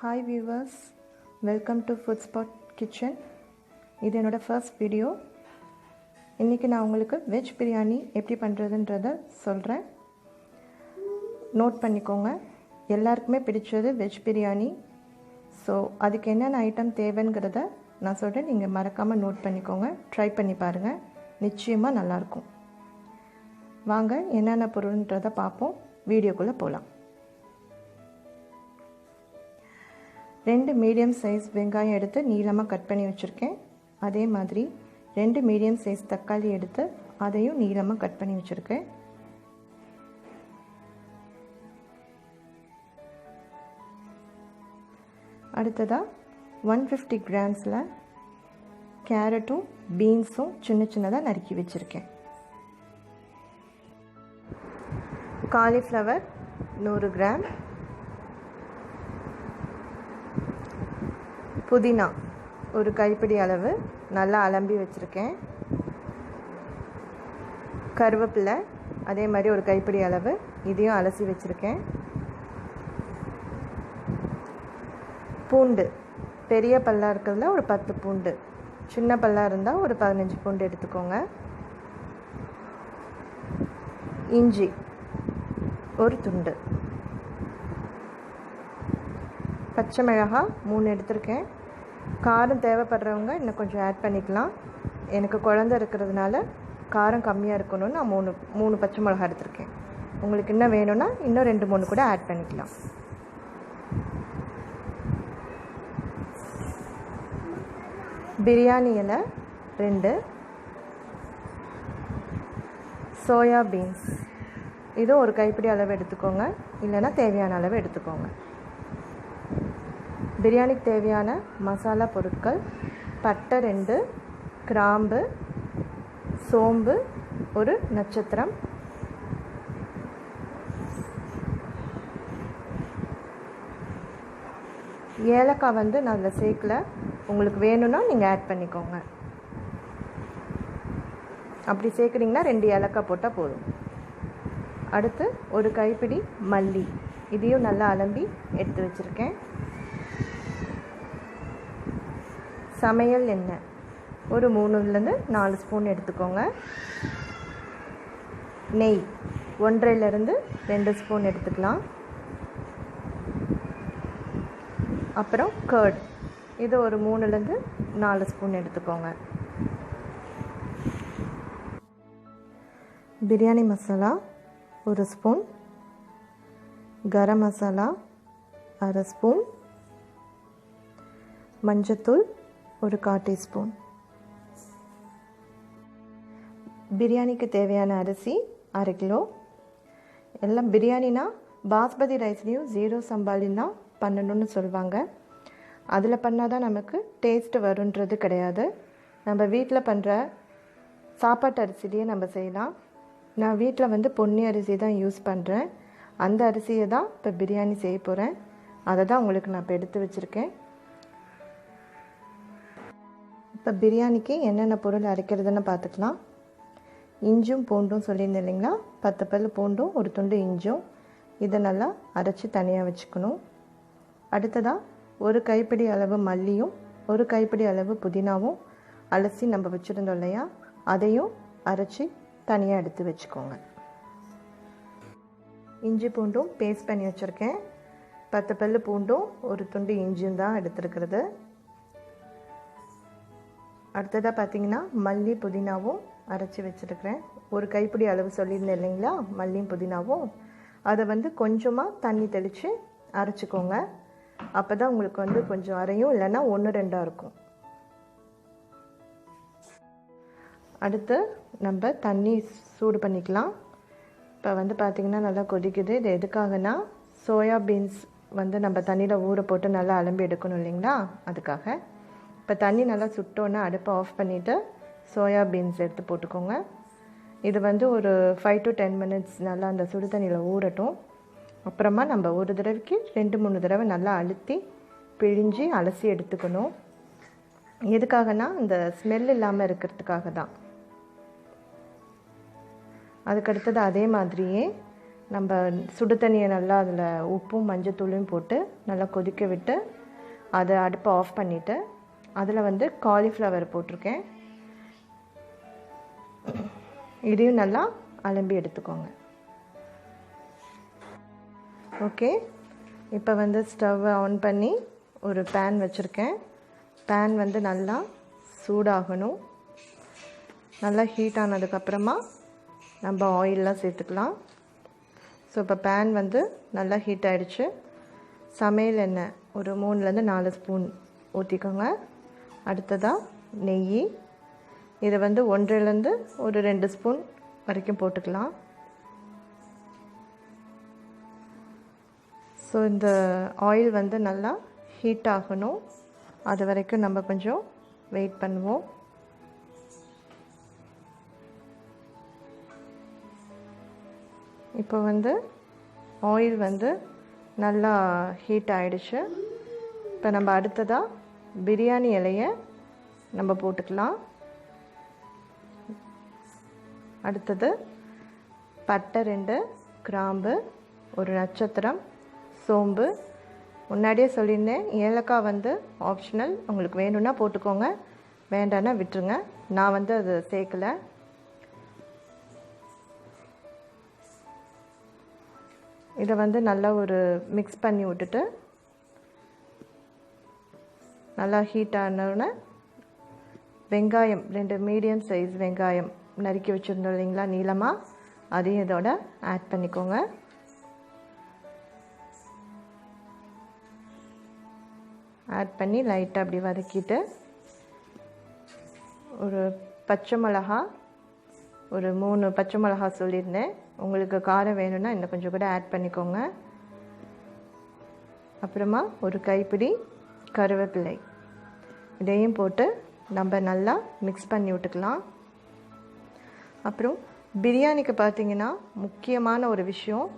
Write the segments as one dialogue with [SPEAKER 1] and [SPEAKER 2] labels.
[SPEAKER 1] Hi viewers, welcome to Food Spot Kitchen. இது என்னோட first video. இன்றைக்கி நான் உங்களுக்கு வெஜ் பிரியாணி எப்படி பண்ணுறதுன்றதை சொல்கிறேன். நோட் பண்ணிக்கோங்க. எல்லாருக்குமே பிடிச்சது வெஜ் பிரியாணி. ஸோ அதுக்கு என்னென்ன ஐட்டம் தேவைங்கிறத நான் சொல்கிறேன். நீங்கள் மறக்காமல் நோட் பண்ணிக்கோங்க. ட்ரை பண்ணி பாருங்கள். நிச்சயமாக நல்லாயிருக்கும். வாங்க என்னென்ன பொருள்ன்றதை பார்ப்போம். வீடியோக்குள்ளே போகலாம். 2 மீடியம் சைஸ் வெங்காயம் எடுத்து நீளமாக கட் பண்ணி வச்சுருக்கேன். அதே மாதிரி 2 மீடியம் சைஸ் தக்காளி எடுத்து அதையும் நீளமாக கட் பண்ணி வச்சுருக்கேன். அடுத்ததாக 150 கிராம்ஸில் கேரட்டும் பீன்ஸும் சின்ன சின்னதாக நறுக்கி வச்சுருக்கேன். காலிஃப்ளவர் 100 கிராம், புதினா ஒரு கைப்பிடி அளவு நல்லா அலம்பி வச்சுருக்கேன். கருவேப்பிலை அதே மாதிரி ஒரு கைப்பிடி அளவு, இதையும் அலசி வச்சுருக்கேன். பூண்டு பெரிய பல்லாக இருக்கிறதுல ஒரு 10 பூண்டு, சின்ன பல்லாக இருந்தால் ஒரு 15 பூண்டு எடுத்துக்கோங்க. இஞ்சி ஒரு துண்டு, பச்சை மிளகாய் 3 எடுத்திருக்கேன். காரம் தேவைப்படுறவங்க இன்னும் கொஞ்சம் ஆட் பண்ணிக்கலாம். எனக்கு குழந்தை இருக்கிறதுனால காரம் கம்மியாக இருக்கணும்னு நான் 3 பச்சை மிளகாய் எடுத்திருக்கேன். உங்களுக்கு இன்னும் வேணும்னா இன்னும் 2-3 கூட ஆட் பண்ணிக்கலாம். பிரியாணி இலை 2, சோயா பீன்ஸ் இது ஒரு கைப்பிடி அளவு எடுத்துக்கோங்க, இல்லைன்னா தேவையான அளவு எடுத்துக்கோங்க. பிரியாணிக்கு தேவையான மசாலா பொருட்கள்: பட்டை 2, கிராம்பு, சோம்பு ஒரு நட்சத்திரம், ஏலக்காய் நான் அதில் சேர்க்கல. உங்களுக்கு வேணும்னா நீங்கள் ஆட் பண்ணிக்கோங்க. அப்படி சேர்க்குறீங்கன்னா 2 ஏலக்காய் போட்டால் போதும். அடுத்து ஒரு கைப்பிடி மல்லி, இதையும் நல்லா அலம்பி எடுத்து வச்சுருக்கேன். சமையல் எண்ணெய் ஒரு 3-4 ஸ்பூன் எடுத்துக்கோங்க. நெய் 1-2 ஸ்பூன் எடுத்துக்கலாம். அப்புறம் கர்ட் இது ஒரு 3-4 ஸ்பூன் எடுத்துக்கோங்க. பிரியாணி மசாலா 1 ஸ்பூன், கரம் மசாலா 1/2 ஸ்பூன், மஞ்சத்தூள் ஒரு 1/4 டீஸ்பூன். பிரியாணிக்கு தேவையான அரிசி 1/2 கிலோ. எல்லாம் பிரியாணினா பாஸ்மதி ரைஸ்லேயும் 0 சம்பாலையும் தான் பண்ணணும்னு சொல்லுவாங்க. அதில் பண்ணால் தான் நமக்கு டேஸ்ட்டு வருன்றது கிடையாது. நம்ம வீட்டில் பண்ணுற சாப்பாட்டு அரிசிலேயே நம்ம செய்யலாம். நான் வீட்டில் பொன்னி அரிசி தான் யூஸ் பண்ணுறேன். அந்த அரிசியை தான் இப்போ பிரியாணி செய்ய போகிறேன். அதை தான் உங்களுக்கு நான் இப்போ எடுத்து வச்சுருக்கேன். இப்போ பிரியாணிக்கு என்னென்ன பொருள் அரைக்கிறதுன்னு பார்த்துக்கலாம். இஞ்சும் பூண்டும் சொல்லியிருந்தேன் இல்லைங்களா, 10 பல் பூண்டும் ஒரு துண்டு இஞ்சும், இதை நல்லா அரைச்சி தனியாக வச்சுக்கணும். அடுத்ததாக ஒரு கைப்பிடி அளவு மல்லியும் ஒரு கைப்பிடி அளவு புதினாவும் அலசி நம்ம வச்சுருந்தோம் இல்லையா, அதையும் அரைச்சி தனியாக எடுத்து வச்சுக்கோங்க. இஞ்சி பூண்டும் பேஸ்ட் பண்ணி வச்சுருக்கேன். 10 பல் பூண்டும் ஒரு துண்டு இஞ்சியும் தான் எடுத்துருக்கிறது. அடுத்ததாக பார்த்திங்கன்னா மல்லி புதினாவும் அரைச்சி வச்சுருக்கிறேன். ஒரு கைப்பிடி அளவு சொல்லியிருந்தேன் இல்லைங்களா, மல்லியும் புதினாவும், அதை கொஞ்சமாக தண்ணி தெளித்து அரைச்சிக்கோங்க. அப்போ தான் உங்களுக்கு கொஞ்சம் அரையும், இல்லைன்னா 1-2 இருக்கும். அடுத்து நம்ம தண்ணி சூடு பண்ணிக்கலாம். இப்போ பார்த்திங்கன்னா நல்லா கொதிக்குது. இது எதுக்காகனா சோயா பீன்ஸ் நம்ம தண்ணியில் ஊற போட்டு நல்லா அலம்பி எடுக்கணும் இல்லைங்களா, அதுக்காக. இப்போ தண்ணி நல்லா சுட்டோன்னே அடுப்பை ஆஃப் பண்ணிவிட்டு சோயா பீன்ஸ் எடுத்து போட்டுக்கோங்க. இது ஒரு 5 to 10 மினிட்ஸ் நல்லா அந்த சுடு தண்ணியில் ஊறட்டும். அப்புறமா நம்ம ஒரு தடவைக்கு 2-3 தடவை நல்லா அழுத்தி பிழிஞ்சு அலசி எடுத்துக்கணும். எதுக்காகனா அந்த ஸ்மெல் இல்லாமல் இருக்கிறதுக்காக தான். அதுக்கடுத்தது அதே மாதிரியே நம்ம சுடு தண்ணியை நல்லா அதில் உப்பும் மஞ்சத்தூளையும் போட்டு நல்லா கொதிக்க விட்டு அதை அடுப்பை ஆஃப் பண்ணிவிட்டு அதில் வந்து காலிஃப்ளவர் போட்டிருக்கேன். இதையும் நல்லா அலம்பி எடுத்துக்கோங்க. ஓகே, இப்போ வந்து ஸ்டவ்வை ஆன் பண்ணி ஒரு பேன் வச்சுருக்கேன். பேன் வந்து நல்லா சூடாகணும். நல்லா ஹீட் ஆனதுக்கப்புறமா நம்ம ஆயிலெலாம் சேர்த்துக்கலாம். ஸோ இப்போ பேன் வந்து நல்லா ஹீட் ஆகிடுச்சு. சமையல் எண்ணெய் ஒரு 3லேருந்து 4 ஸ்பூன் ஊற்றிக்கோங்க. அடுத்ததாக நெய், இதை வந்து 1லேருந்து ஒரு 2 ஸ்பூன் வரைக்கும் போட்டுக்கலாம். ஸோ இந்த ஆயில் வந்து நல்லா ஹீட் ஆகணும். அது வரைக்கும் நம்ம கொஞ்சம் வெயிட் பண்ணுவோம். இப்போ வந்து ஆயில் வந்து நல்லா ஹீட் ஆகிடுச்சு. இப்போ நம்ம அடுத்ததாக பிரியாணி இலையை நம்ம போட்டுக்கலாம். அடுத்தது பட்டை 2, கிராம்பு, ஒரு நட்சத்திரம், சோம்பு. முன்னாடியே சொல்லியிருந்தேன், ஏலக்காய் வந்து ஆப்ஷனல், உங்களுக்கு வேணும்னா போட்டுக்கோங்க, வேண்டான்னா விட்டுருங்க. நான் வந்து அது சேர்க்கலை. இதை வந்து நல்லா ஒரு மிக்ஸ் பண்ணி விட்டுட்டு நல்லா ஹீட் ஆனோடனே வெங்காயம் 2 மீடியம் சைஸ் வெங்காயம் நறுக்கி வச்சுருந்தோம் இல்லைங்களா நீளமாக, அதையும் இதோட ஆட் பண்ணிக்கோங்க. ஆட் பண்ணி லைட்டாக அப்படி வதக்கிட்டு ஒரு பச்சை மிளகா, ஒரு 3 பச்சை மிளகா சொல்லியிருந்தேன். உங்களுக்கு காரம் வேணும்னா இன்னும் கொஞ்சம் கூட ஆட் பண்ணிக்கோங்க. அப்புறமா ஒரு கைப்பிடி கருவேப்பிலை, இதையும் போட்டு நம்ம நல்லா மிக்ஸ் பண்ணி விட்டுக்கலாம். அப்புறம் பிரியாணிக்கு பார்த்திங்கன்னா முக்கியமான ஒரு விஷயம்,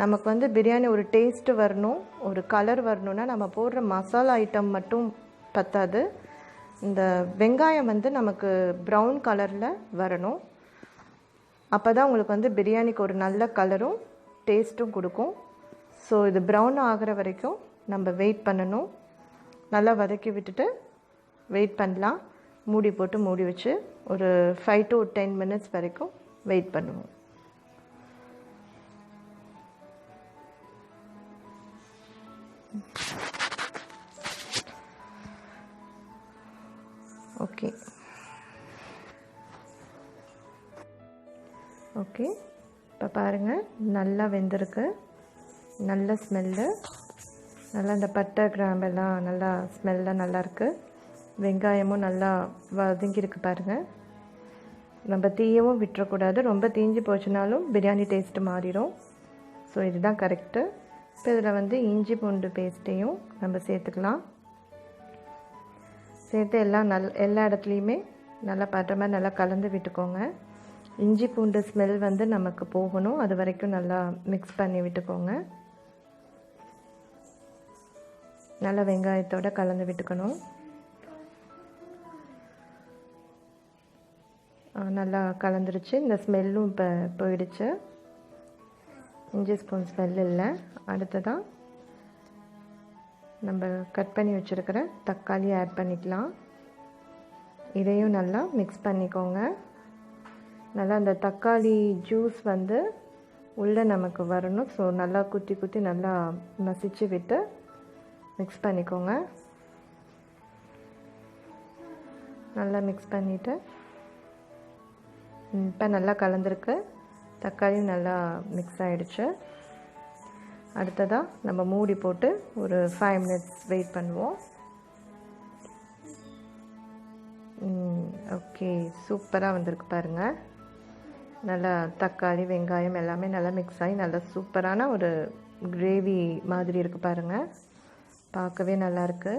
[SPEAKER 1] நமக்கு வந்து பிரியாணி ஒரு டேஸ்ட்டு வரணும், ஒரு கலர் வரணும்னா நம்ம போடுற மசாலா ஐட்டம் மட்டும் பத்தாது. இந்த வெங்காயம் வந்து நமக்கு ப்ரௌன் கலரில் வரணும். அப்போ தான் உங்களுக்கு வந்து பிரியாணிக்கு ஒரு நல்ல கலரும் டேஸ்ட்டும் கொடுக்கும். ஸோ இது ப்ரௌன் ஆகிற வரைக்கும் நம்ம வெயிட் பண்ணணும். நல்லா வதக்கி விட்டுட்டு வெயிட் பண்ணலாம். மூடி போட்டு மூடி வச்சு ஒரு 5 to 10 minutes வரைக்கும் வெயிட் பண்ணுவோம். ஓகே ஓகே, இப்போ பாருங்கள் நல்லா வெந்திருக்கு. நல்ல ஸ்மெல்லு, நல்லா இந்த பட்டை கிராம்பெல்லாம் நல்லா ஸ்மெல்லாம் நல்லாயிருக்கு. வெங்காயமும் நல்லா வதங்கியிருக்கு பாருங்கள். நம்ம தீயவும் விட்டுறக்கூடாது, ரொம்ப தீஞ்சு போச்சுனாலும் பிரியாணி டேஸ்ட்டு மாறிடும். ஸோ இதுதான் கரெக்டு. இப்போ இதில் வந்து இஞ்சி பூண்டு பேஸ்ட்டையும் நம்ம சேர்த்துக்கலாம். சேர்த்து எல்லா இடத்துலையுமே நல்லா படுற மாதிரி நல்லா கலந்து விட்டுக்கோங்க. இஞ்சி பூண்டு ஸ்மெல் வந்து நமக்கு போகணும், அது வரைக்கும் நல்லா மிக்ஸ் பண்ணி விட்டுக்கோங்க. நல்லா வெங்காயத்தோடு கலந்து விட்டுக்கணும். நல்லா கலந்துருச்சு. இந்த ஸ்மெல்லும் இப்போ போயிடுச்சு, இஞ்சி ஸ்பூன் ஸ்மெல் இல்லை. அடுத்ததாக நம்ம கட் பண்ணி வச்சுருக்கிற தக்காளி ஆட் பண்ணிக்கலாம். இதையும் நல்லா மிக்ஸ் பண்ணிக்கோங்க. நல்லா அந்த தக்காளி ஜூஸ் வந்து உள்ளே நமக்கு வரணும். ஸோ நல்லா குத்தி குத்தி நல்லா மசிச்சு விட்டு மிக்ஸ் பண்ணிக்கோங்க. நல்லா மிக்ஸ் பண்ணிவிட்டு இப்போ நல்லா கலந்துருக்கு. தக்காளியும் நல்லா மிக்ஸ் ஆகிடுச்சு. அடுத்ததாக நம்ம மூடி போட்டு ஒரு 5 minutes வெயிட் பண்ணுவோம். ஓகே, சூப்பராக வந்திருக்கு பாருங்கள். நல்லா தக்காளி வெங்காயம் எல்லாமே நல்லா மிக்ஸ் ஆகி நல்லா சூப்பரான ஒரு கிரேவி மாதிரி இருக்குது பாருங்கள். பார்க்கவே நல்லாயிருக்கு.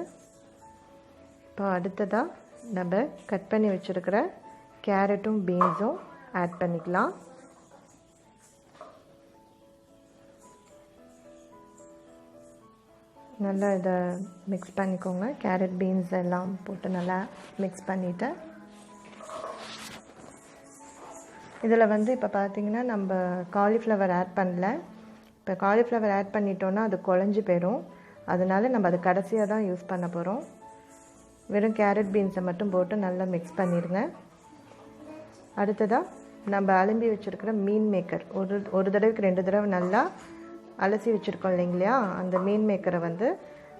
[SPEAKER 1] இப்போ அடுத்ததாக நம்ம கட் பண்ணி வச்சுருக்கிற கேரட்டும் பீன்ஸும் ஆட் பண்ணிக்கலாம். நல்லா இதை மிக்ஸ் பண்ணிக்கோங்க. கேரட் பீன்ஸ் எல்லாம் போட்டு நல்லா மிக்ஸ் பண்ணிவிட்டு இதில் வந்து இப்போ பார்த்திங்கன்னா நம்ம காலிஃப்ளவர் ஆட் பண்ணல. இப்போ காலிஃப்ளவர் ஆட் பண்ணிட்டோன்னா அது குழஞ்சி போயிடும். அதனால நம்ம அது கடைசியாக தான் யூஸ் பண்ண போகிறோம். வெறும் கேரட் பீன்ஸை மட்டும் போட்டு நல்லா மிக்ஸ் பண்ணிடுங்க. அடுத்ததாக நம்ம அலம்பி வச்சுருக்கிற மீன் மேக்கர் ஒரு தடவைக்கு 2 தடவை நல்லா அலசி வச்சுருக்கோம் இல்லைங்களா, அந்த மீன் மேக்கரை வந்து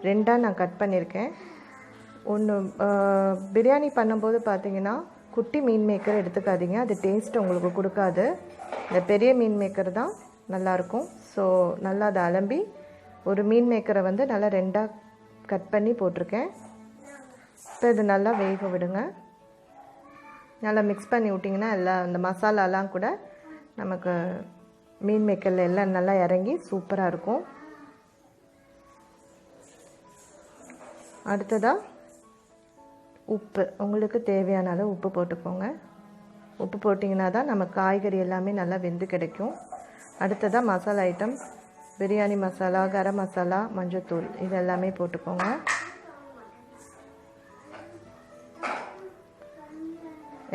[SPEAKER 1] 2ஆக நான் கட் பண்ணியிருக்கேன். ஒன்று பிரியாணி பண்ணும்போது பார்த்திங்கன்னா குட்டி மீன் மேக்கர் எடுத்துக்காதீங்க, அது டேஸ்ட் உங்களுக்கு கொடுக்காது. இந்த பெரிய மீன் மேக்கர் தான் நல்லாயிருக்கும். ஸோ நல்லா அதை அலம்பி ஒரு மீன் மேக்கரை வந்து நல்லா 2ஆக கட் பண்ணி போட்டிருக்கேன். இப்போ இது நல்லா வேக விடுங்க. நல்லா மிக்ஸ் பண்ணி விட்டிங்கன்னா எல்லாம் அந்த மசாலாலாம் கூட நமக்கு மீன் மேக்கரில் எல்லாம் நல்லா இறங்கி சூப்பராக இருக்கும். அடுத்ததாக உப்பு, உங்களுக்கு தேவையான அளவு உப்பு போட்டுக்கோங்க. உப்பு போட்டிங்கன்னா தான் நம்ம காய்கறி எல்லாமே நல்லா வெந்து கிடைக்கும். அடுத்ததாக மசாலா ஐட்டம், பிரியாணி மசாலா, கரம் மசாலா, மஞ்சத்தூள் இது எல்லாமே போட்டுக்கோங்க.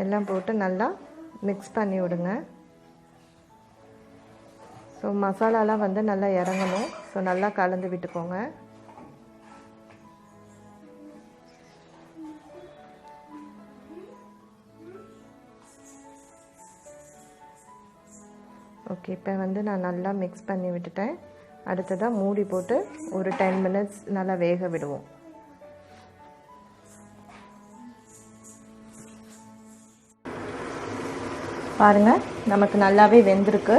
[SPEAKER 1] எல்லாம் போட்டு நல்லா மிக்ஸ் பண்ணி விடுங்க. ஸோ மசாலாலாம் வந்து நல்லா இறங்கணும். ஸோ நல்லா கலந்து விட்டுக்கோங்க. ஓகே, இப்போ வந்து நான் நல்லா மிக்ஸ் பண்ணி விட்டுட்டேன். அடுத்ததாக மூடி போட்டு ஒரு 10 மினிட்ஸ் நல்லா வேக விடுவோம். பாருங்கள், நமக்கு நல்லாவே வெந்திருக்கு.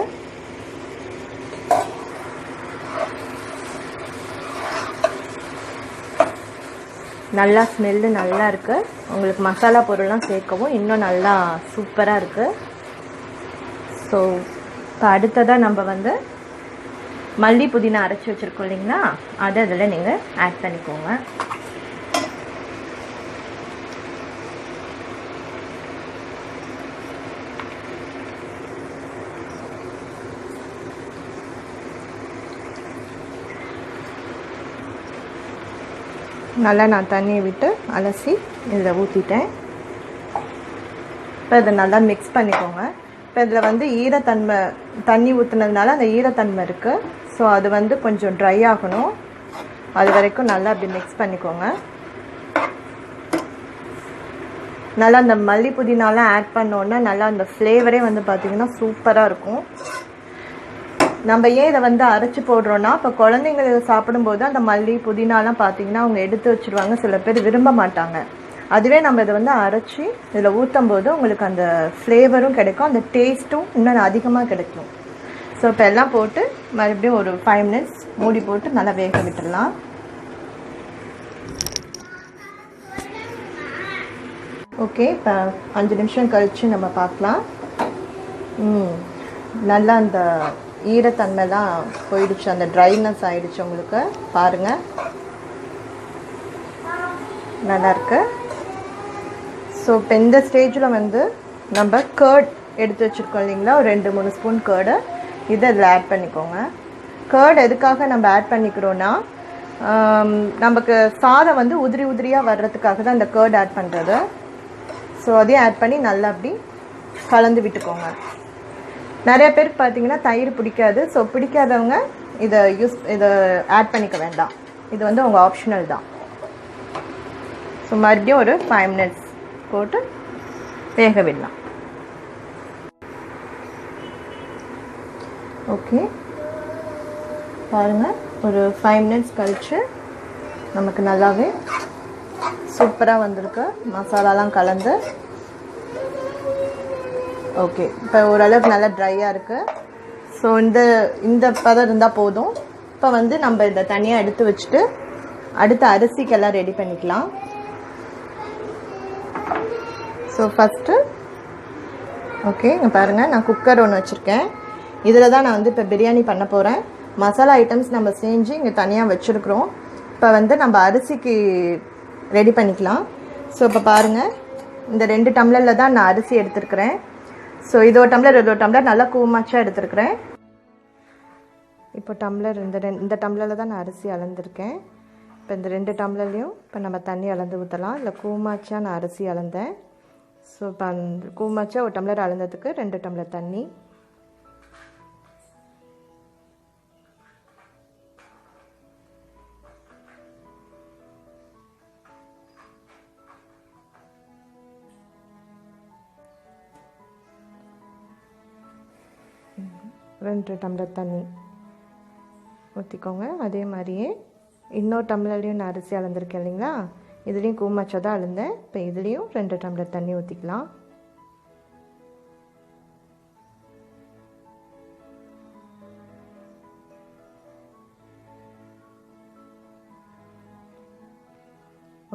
[SPEAKER 1] நல்லா ஸ்மெல்லு நல்லா இருக்குது. உங்களுக்கு மசாலா பொருள்லாம் சேர்க்கவும் இன்னும் நல்லா சூப்பராக இருக்குது. ஸோ இப்போ அடுத்ததாக நம்ம வந்து மல்லி புதினா அரைச்சி வச்சுருக்கோம் இல்லைங்களா, அதை அதில் நீங்கள் ஆட் பண்ணிக்கோங்க. நல்லா நான் தண்ணியை விட்டு அலசி இதில் ஊற்றிட்டேன். இப்போ இதை நல்லா மிக்ஸ் பண்ணிக்கோங்க. இப்போ இதில் வந்து ஈரத்தன்மை, தண்ணி ஊற்றுனதுனால அந்த ஈரத்தன்மை இருக்குது. ஸோ அது வந்து கொஞ்சம் ட்ரை ஆகணும். அது வரைக்கும் நல்லா அப்படி மிக்ஸ் பண்ணிக்கோங்க. நல்லா அந்த மல்லி புதினாலாம் ஆட் பண்ணோன்னா நல்லா அந்த ஃப்ளேவரே வந்து பார்த்திங்கன்னா சூப்பராக இருக்கும். நம்ம ஏன் இதை வந்து அரைச்சி போடுறோன்னா, இப்போ குழந்தைங்களுக்கு சாப்பிடும்போது அந்த மல்லி புதினாலாம் பார்த்திங்கன்னா அவங்க எடுத்து வச்சுருவாங்க, சில பேர் விரும்ப மாட்டாங்க. அதுவே நம்ம இதை வந்து அரைச்சி இதில் ஊற்றும் போது உங்களுக்கு அந்த ஃப்ளேவரும் கிடைக்கும், அந்த டேஸ்ட்டும் இன்னும் அதிகமாக கிடைக்கும். ஸோ இப்போ எல்லாம் போட்டு மறுபடியும் ஒரு 5 மினிட்ஸ் மூடி போட்டு நல்லா வேக விட்டுடலாம். ஓகே, இப்போ 5 நிமிஷம் கழித்து நம்ம பார்க்கலாம். நல்லா அந்த ஈரத்தன்மைலாம் போயிடுச்சு, அந்த ட்ரைனஸ் ஆகிடுச்சு. உங்களுக்கு பாருங்கள் நல்லாயிருக்கு. ஸோ இப்போ இந்த ஸ்டேஜில் வந்து நம்ம கர்ட் எடுத்து வச்சுருக்கோம் இல்லைங்களா, ஒரு 2-3 ஸ்பூன் கர்டு இதை இதில் ஆட் பண்ணிக்கோங்க. கர்ட் எதுக்காக நம்ம ஆட் பண்ணிக்கிறோன்னா, நமக்கு சாதம் வந்து உதிரி உதிரியாக வர்றதுக்காக தான் இந்த கர்ட் ஆட் பண்ணுறது. ஸோ அதையும் ஆட் பண்ணி நல்லா அப்படி கலந்து விட்டுக்கோங்க. நிறைய பேருக்கு பார்த்தீங்கன்னா தயிர் பிடிக்காது. ஸோ பிடிக்காதவங்க இதை ஆட் பண்ணிக்க வேண்டாம், இது வந்து உங்கள் ஆப்ஷனல் தான். ஸோ மறுபடியும் ஒரு 5 மினிட்ஸ் போட்டு வேக விடலாம். ஓகே, பாருங்கள், ஒரு 5 மினிட்ஸ் கழித்து நமக்கு நல்லாவே சூப்பராக வந்திருக்கு, மசாலாலாம் கலந்து. ஓகே, இப்போ ஓரளவுக்கு நல்லா ட்ரையாக இருக்குது. ஸோ இந்த பதம் இருந்தால் போதும். இப்போ வந்து நம்ம இதை தனியாக எடுத்து வச்சுட்டு அடுத்த அரிசிக்கெல்லாம் ரெடி பண்ணிக்கலாம். ஸோ ஃபஸ்ட்டு ஓகே, இங்கே பாருங்கள், நான் குக்கர் ஒன்று வச்சுருக்கேன். இதில் தான் நான் வந்து இப்போ பிரியாணி பண்ண போகிறேன். மசாலா ஐட்டம்ஸ் நம்ம செஞ்சு இங்கே தனியாக வச்சுருக்குறோம். இப்போ வந்து நம்ம அரிசிக்கு ரெடி பண்ணிக்கலாம். ஸோ இப்போ பாருங்கள், இந்த 2 டம்ளரில் தான் நான் அரிசி எடுத்துருக்கிறேன். ஸோ இது ஒரு டம்ளர் நல்லா கூமாச்சாக எடுத்துருக்கிறேன். இப்போ டம்ளர் இந்த டம்ளரில் தான் நான் அரிசி அளந்துருக்கேன். இப்போ இந்த 2 டம்ளர்லேயும் இப்போ நம்ம தண்ணி அளந்து ஊற்றலாம். இல்லை கூமாச்சாக நான் அரிசி அளந்தேன். ஸோ இப்போ அந்த கூமாச்சா ஒரு டம்ளர் அளந்ததுக்கு 2 டம்ளர் தண்ணி. ரெண்டு டம்ளர் தண்ணி ஊற்றிக்கோங்க. அதே மாதிரியே இன்னொரு டம்ளர்லேயும் நான் அரிசி அளந்துருக்கேன் இல்லைங்களா, இதுலேயும் கூமாச்சா தான் அளந்தேன். இப்போ இதுலேயும் 2 டம்ளர் தண்ணி ஊற்றிக்கலாம்.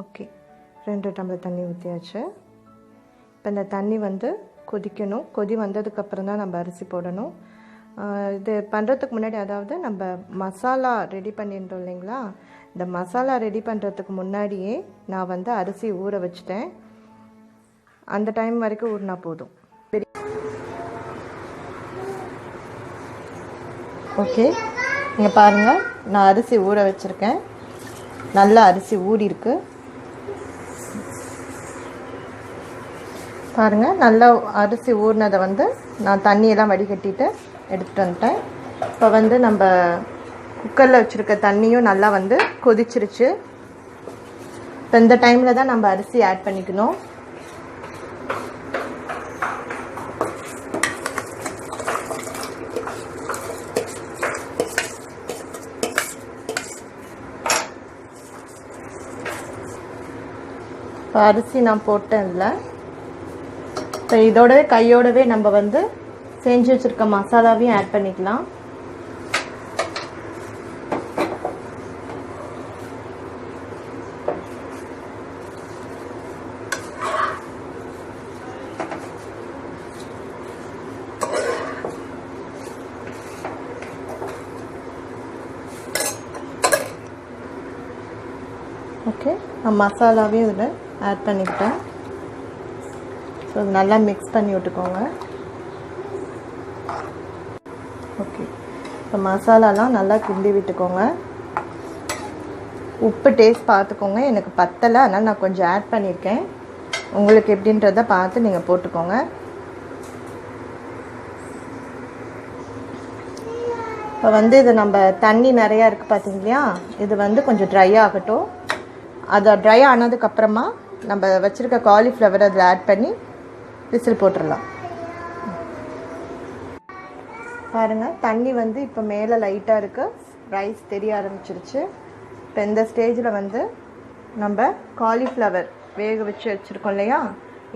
[SPEAKER 1] ஓகே, 2 டம்ளர் தண்ணி ஊற்றியாச்சு. இப்போ இந்த தண்ணி வந்து கொதிக்கணும். கொதி வந்ததுக்கப்புறம் தான் நம்ம அரிசி போடணும். இது பண்ணுறதுக்கு முன்னாடி, அதாவது நம்ம மசாலா ரெடி பண்ணிட்டோம் இல்லைங்களா, இந்த மசாலா ரெடி பண்ணுறதுக்கு முன்னாடியே நான் வந்து அரிசி ஊற வச்சுட்டேன். அந்த டைம் வரைக்கும் ஊறினா போதும். ஓகே, இங்கே பாருங்கள், நான் அரிசி ஊற வச்சுருக்கேன். நல்லா அரிசி ஊறி இருக்கு பாருங்கள். நல்லா அரிசி ஊறினதை வந்து நான் தண்ணியெல்லாம் வடிகட்டிட்டு எடுத்துகிட்டு வந்துட்டேன். இப்போ வந்து நம்ம குக்கரில் வச்சுருக்க தண்ணியும் நல்லா வந்து கொதிச்சிருச்சு. இப்போ இந்த டைமில் தான் நம்ம அரிசி ஆட் பண்ணிக்கணும். இப்போ அரிசி நான் போட்டேன் இல்லை. இப்போ இதோடவே கையோடவே நம்ம வந்து செஞ்சு வச்சுருக்க மசாலாவையும் ஆட் பண்ணிக்கலாம். ஓகே, நான் மசாலாவையும் இதில் ஆட் பண்ணிக்கிட்டேன். ஸோ அது நல்லா மிக்ஸ் பண்ணி விட்டுக்கோங்க. ஓகே, இப்போ மசாலாலாம் நல்லா கிண்டி விட்டுக்கோங்க. உப்பு டேஸ்ட் பார்த்துக்கோங்க. எனக்கு பத்தலை, அதனால் நான் கொஞ்சம் ஆட் பண்ணியிருக்கேன். உங்களுக்கு எப்படின்றத பார்த்து நீங்கள் போட்டுக்கோங்க. இப்போ வந்து இது நம்ம தண்ணி நிறையா இருக்குது பார்த்தீங்களா, இது வந்து கொஞ்சம் ட்ரை ஆகட்டும். அதை ட்ரை ஆனதுக்கப்புறமா நம்ம வச்சுருக்க காலிஃப்ளவர் அதில் ஆட் பண்ணி விசில் போட்டுடலாம். பாருங்கள், தண்ணி வந்து இப்போ மேலே லைட்டாக இருக்குது, ரைஸ் தெரிய ஆரம்பிச்சிருச்சு. இப்போ இந்த ஸ்டேஜில் வந்து நம்ம காலிஃப்ளவர் வேக வச்சு வச்சுருக்கோம் இல்லையா,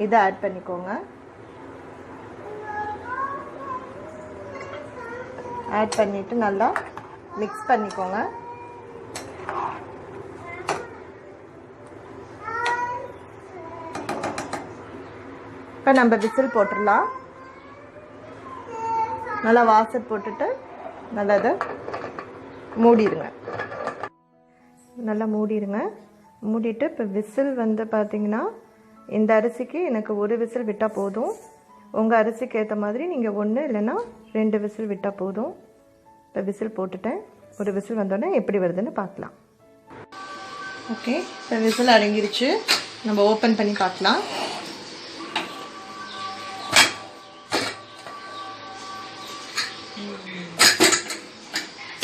[SPEAKER 1] இதை ஆட் பண்ணிக்கோங்க. ஆட் பண்ணிவிட்டு நல்லா மிக்ஸ் பண்ணிக்கோங்க. இப்போ நம்ம விசில் போட்டுடலாம். நல்லா வாசல் போட்டுட்டு நல்லா அதை மூடிடுங்க. நல்லா மூடிடுங்க. மூடிட்டு இப்போ விசில் வந்து பார்த்திங்கன்னா, இந்த அரிசிக்கு எனக்கு ஒரு விசில் விட்டால் போதும். உங்கள் அரிசிக்கு ஏற்ற மாதிரி நீங்கள் 1 இல்லைன்னா 2 விசில் விட்டால் போதும். இப்போ விசில் போட்டுட்டேன். ஒரு விசில் வந்தோடனே எப்படி வருதுன்னு பார்க்கலாம். ஓகே, இப்போ விசில் அடங்கிருச்சு. நம்ம ஓப்பன் பண்ணி பார்க்கலாம்.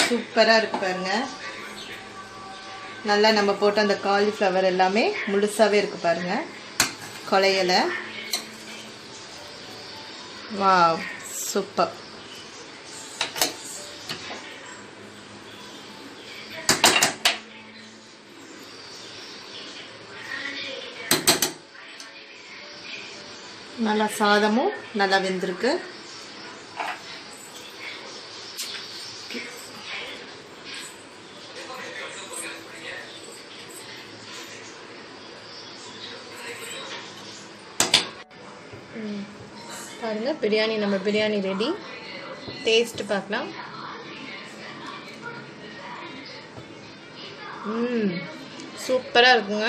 [SPEAKER 1] சூப்பராக இருக்குது பாருங்கள். நல்லா நம்ம போட்ட அந்த காலிஃப்ளவர் எல்லாமே முழுசாகவே இருக்குது பாருங்கள், குழையலை. Wow, super. நல்லா சாதமும் நல்லா வெந்திருக்கு. பாருங்கள், பிரியாணி, நம்ம பிரியாணி ரெடி. டேஸ்ட் பார்க்கலாம். சூப்பராக இருக்குங்க.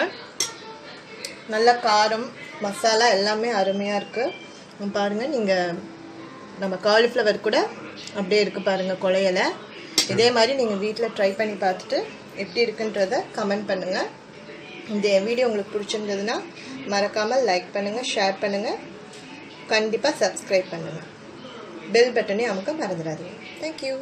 [SPEAKER 1] நல்ல காரம், மசாலா எல்லாமே அருமையாக இருக்குது. பாருங்கள், நீங்கள் நம்ம காலிஃப்ளவர் கூட அப்படியே இருக்குது பாருங்கள், குழையலை. இதே மாதிரி நீங்கள் வீட்டில் ட்ரை பண்ணி பார்த்துட்டு எப்படி இருக்குன்றதை கமெண்ட் பண்ணுங்கள். இந்த வீடியோ உங்களுக்கு பிடிச்சிருந்ததுன்னா மறக்காமல் லைக் பண்ணுங்கள், ஷேர் பண்ணுங்கள், கண்டிப்பாக சப்ஸ்கிரைப் பண்ணுங்கள், பெல் பட்டனையும் அமுக்க மறந்துடாதீங்க. தேங்க்யூ.